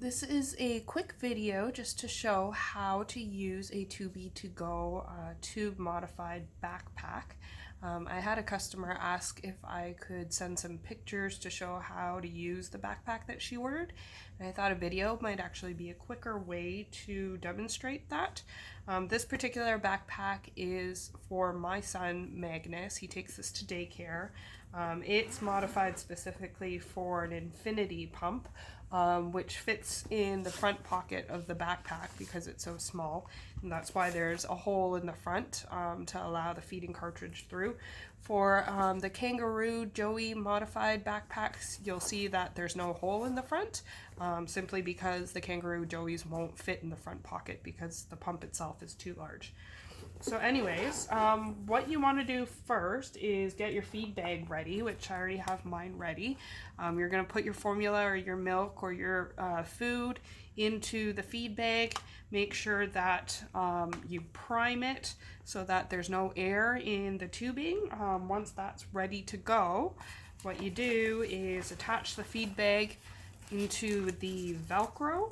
This is a quick video just to show how to use a Tubie2go tube modified backpack. I had a customer ask if I could send some pictures to show how to use the backpack that she ordered, and I thought a video might actually be a quicker way to demonstrate that. This particular backpack is for my son Magnus. He takes this to daycare. It's modified specifically for an infinity pump, which fits in the front pocket of the backpack because it's so small, and that's why there's a hole in the front to allow the feeding cartridge through. For the Kangaroo Joey modified backpacks, you'll see that there's no hole in the front, simply because the Kangaroo Joeys won't fit in the front pocket because the pump itself is too large. So anyways, what you want to do first is get your feed bag ready, which I already have mine ready. You're going to put your formula or your milk or your food into the feed bag. Make sure that you prime it so that there's no air in the tubing. Once that's ready to go, what you do is attach the feed bag into the Velcro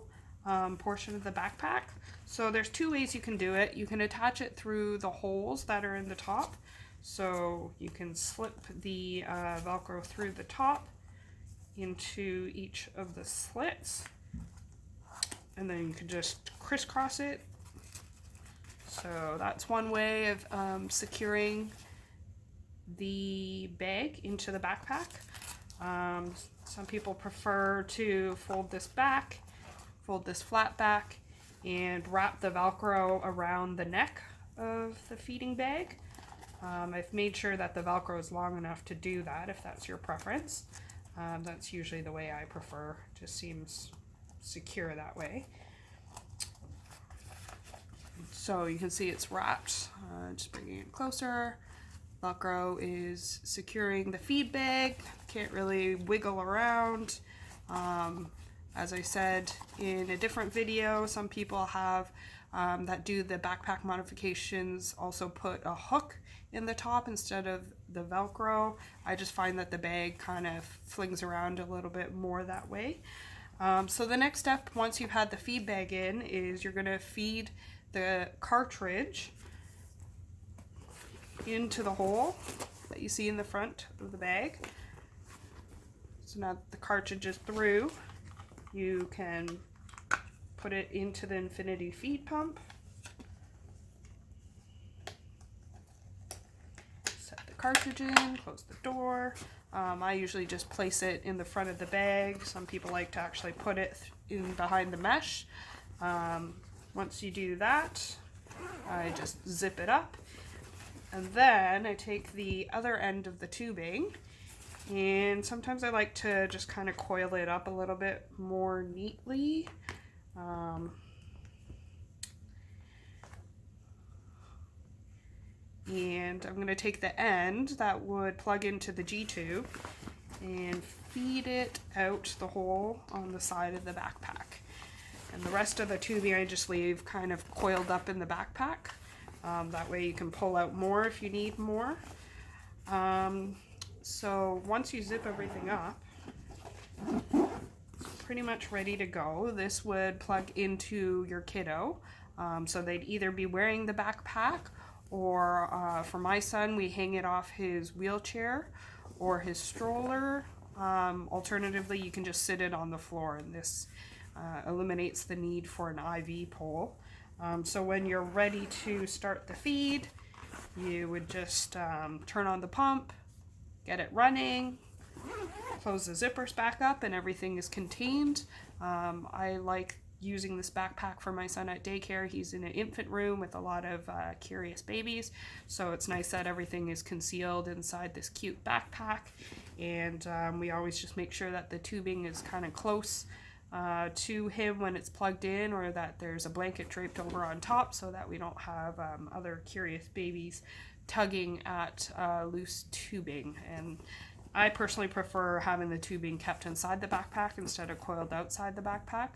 portion of the backpack. So there's two ways you can do it. You can attach it through the holes that are in the top. So you can slip the Velcro through the top into each of the slits, and then you can just crisscross it. So that's one way of securing the bag into the backpack. Some people prefer to fold this flat back, and wrap the Velcro around the neck of the feeding bag. I've made sure that the Velcro is long enough to do that if that's your preference. That's usually the way I prefer. Just seems secure that way. So you can see it's wrapped. Just bringing it closer. Velcro is securing the feed bag. Can't really wiggle around. As I said in a different video, some people have that do the backpack modifications also put a hook in the top instead of the Velcro. I just find that the bag kind of flings around a little bit more that way. So the next step, once you've had the feed bag in, is you're going to feed the cartridge into the hole that you see in the front of the bag. So now that the cartridge is through, you can put it into the infinity feed pump. Set the cartridge in, close the door. I usually just place it in the front of the bag. Some people like to actually put it in behind the mesh. Once you do that, I just zip it up. And then I take the other end of the tubing, and sometimes I like to just kind of coil it up a little bit more neatly. And I'm going to take the end that would plug into the G-tube and feed it out the hole on the side of the backpack. And the rest of the tubing I just leave kind of coiled up in the backpack. That way you can pull out more if you need more. So once you zip everything up, it's pretty much ready to go. This would plug into your kiddo. So they'd either be wearing the backpack, or for my son, we hang it off his wheelchair or his stroller. Alternatively, you can just sit it on the floor, and this eliminates the need for an IV pole. So when you're ready to start the feed, you would just turn on the pump, get it running, close the zippers back up, and everything is contained. I like using this backpack for my son at daycare. He's in an infant room with a lot of curious babies, so it's nice that everything is concealed inside this cute backpack. And we always just make sure that the tubing is kind of close to him when it's plugged in, or that there's a blanket draped over on top so that we don't have other curious babies tugging at loose tubing. And I personally prefer having the tubing kept inside the backpack instead of coiled outside the backpack.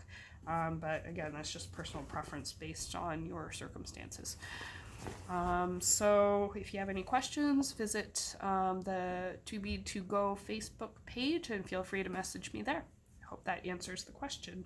But again, that's just personal preference based on your circumstances. So if you have any questions, visit the Tubie2go Facebook page and feel free to message me there. I hope that answers the question.